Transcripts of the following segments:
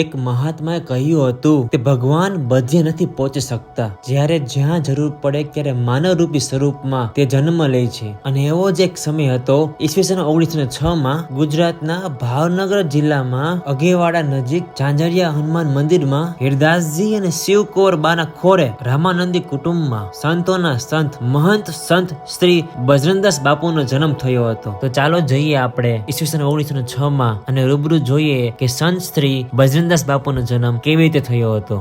એક મહાત્માએ કહ્યું હતું કે ભગવાન બધે નથી પહોંચી શકતા, જ્યારે જ્યાં જરૂર પડે ત્યારે માનવરૂપી સ્વરૂપમાં તે જન્મ લે છે. અને એવો જ એક સમય હતો ઈસવીસન 1906 માં ગુજરાતના ભાવનગર જિલ્લામાં અગેવાડા નજીક ઝાંઝરિયા હનુમાન મંદિરમાં હીરદાસજી અને શિવકુંવર બાના ખોરે રામાનંદી કુટુંબમાં સંતોના સંત મહંત સંત શ્રી બજરંગદાસ બાપુનો જન્મ થયો હતો. તો ચાલો જઈએ આપણે ઈસવીસન 1906 માં અને રૂબરૂ જોઈએ કે સંત શ્રી બજરંગદાસ બાપુનો જન્મ કેવી રીતે થયો હતો.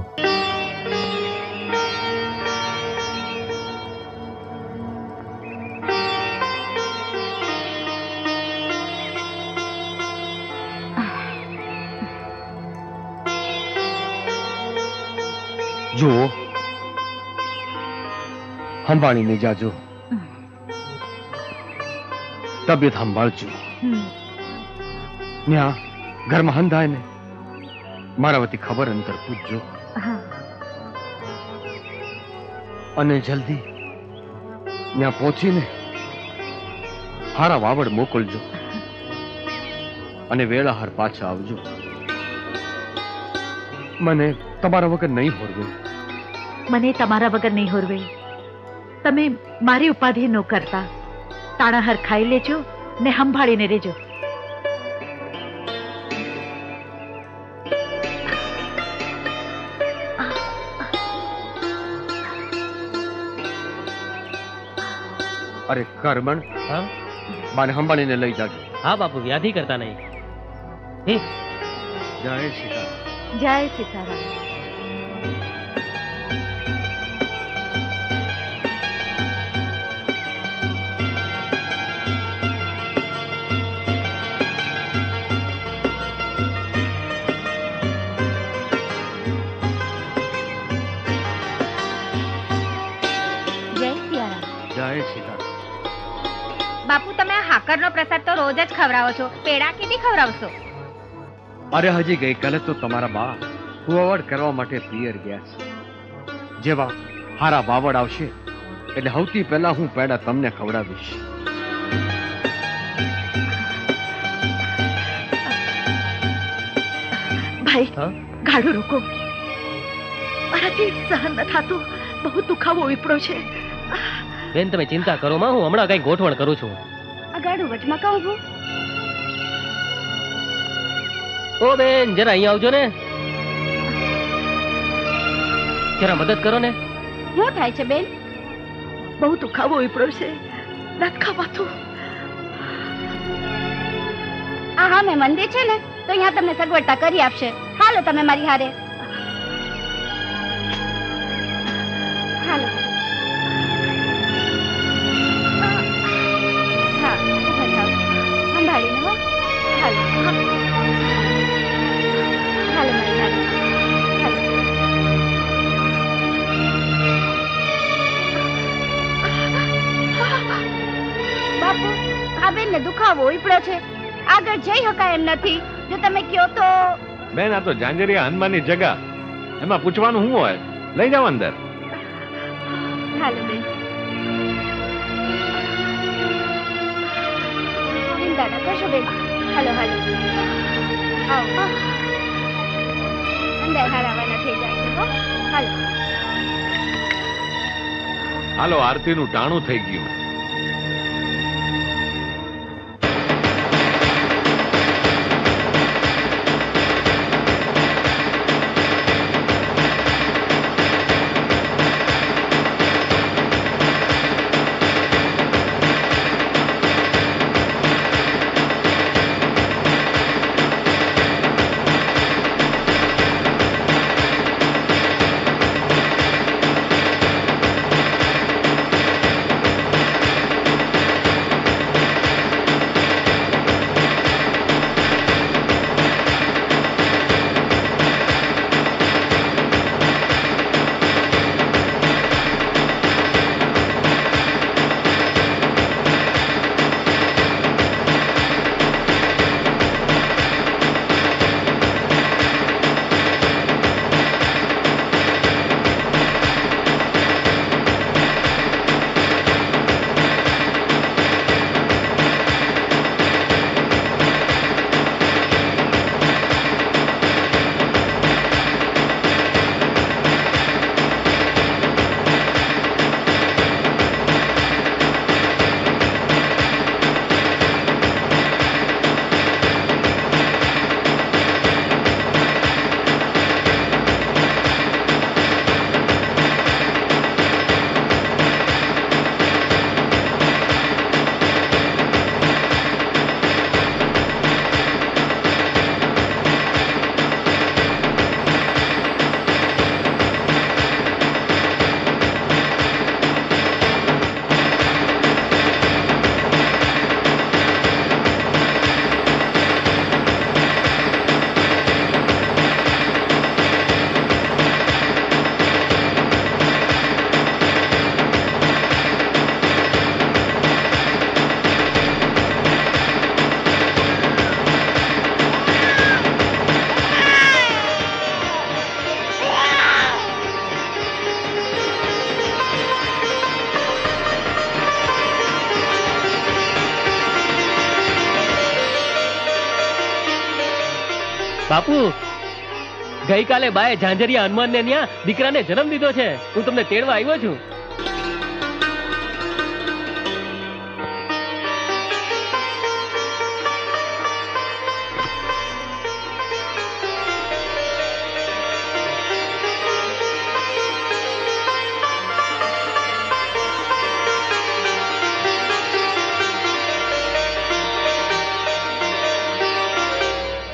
જુઓ, સંભાળીને જાજો, તબિયત સંભાળજો. ન્યા ઘરમાં હંધાય ને મારા વતી ખબર અંતર પૂછજો. અને જલ્દી ત્યાં પહોંચીને હારા વાવડ મોકલજો અને વેળાહાર પાછા આવજો. મને તમારા વગર નહીં હોરવે. મને તમારા વગર નહીં હોરવે. તમે મારી ઉપાધિ ન કરતા. તાણાહાર ખાઈ લેજો ને સંભાળીને રહેજો. અરે કરમણ, હા બાને સંભાળીને લઈ જાજો. હા બાપુ, વ્યાધિ કરતા નહીં. જય સીતારામ. જય સીતારામ. જય સીતારામ. બાપુ, તમે આ હાકરનો પ્રસાદ તો રોજ જ ખવડાવો છો. પેડા કેદી ખવડાવશો? અરે હજી ગઈકાલે તો તમારા બા કુવાવડ કરવા માટે પિયર ગયા છે. જેવા હારા વાવડ આવશે એટલે સૌથી પહેલા હું પેડા તમને ખવડાવીશ. ભાઈ, હા? ગાડું રોકો. મારાથી સહન ન થાતું. બહુ દુખાવો વિપડો છે. બેન, તમે ચિંતા કરો માં, હું હમણાં કઈ ગોઠવણ કરું છું. આ ગાડું વચમાં કહું છું. ઓ બેન, જરા અહીંયા આવજો ને, જરા મદદ કરો ને. શું થાય છે બેન? બહુ દુખાવો વિપડો છે. રાત ખાવાતું. હા, મેં મંદિર છે ને તો અહીંયા તમને સગવડતા કરી આપશે. હાલો તમે મારી હારે. હાલો. હા, ઊભા થાઓ. સંભાળીને હો. હાલો. હાલો મારી હારે. હાલો. બાપુ, આ બેનને દુખાવો ઉપડ્યો છે. આગળ જઈ શકાય એમ નથી. જો તમે કયો તો. બેન, આ તો ઝાંઝરિયા હનુમાનની જગા, એમાં પૂછવાનું શું હોય? લઈ જાઓ અંદર. હાલો બેન. ચિંતા ન કરશો બેન. હાલો હાલો. આવો. અંદર હારાવાના થઈ જાય છે. હો, હાલો. હાલો, આરતીનું ટાણું થઈ ગયું. બાપુ ગઈકાલે બાએ ઝાંઝરિયા હનુમાન ને ન્યા દીકરાને જન્મ દીધો છે. હું તમને તેડવા આવ્યો છું.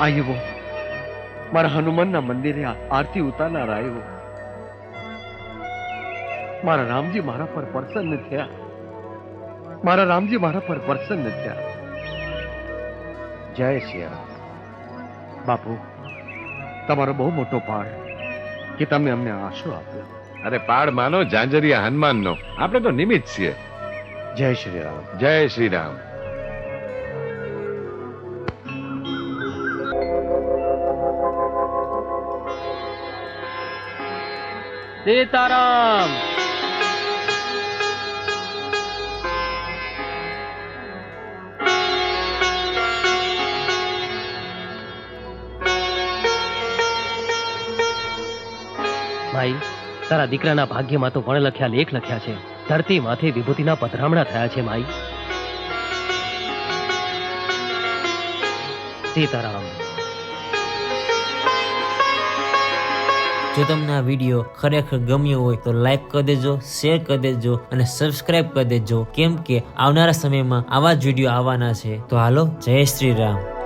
આવ્યો મારા હનુમાનના મંદિરે આરતી ઉતારનાર આવ્યો. મારા રામજી મારા પર પ્રસન્ન થયા. મારા રામજી મારા પર પ્રસન્ન થયા. જય શ્રી રામ. બાપુ તમારો બહુ મોટો પાડ કે તમે અમને આશરો આપ્યો. અરે પાડ માનો ઝાંઝરિયા હનુમાનનો, આપણે તો નિમિત્ત છીએ. જય શ્રી રામ. જય શ્રી રામ. સીતારામ. ભાઈ, તારા દીકરાના ભાગ્યમાં તો વણ લખ્યા લેખ લખ્યા છે. ધરતી માથે વિભૂતિના પધરામણા થયા છે માઈ. સીતારામ. જો તમને આ વિડીયો ખરેખર ગમ્યો હોય તો લાઈક કરી દેજો, શેર કરી દેજો અને સબસ્ક્રાઇબ કરી દેજો, કેમ કે આવનારા સમયમાં આવા જ વિડીયો આવવાના છે. તો હાલો, જય શ્રી રામ.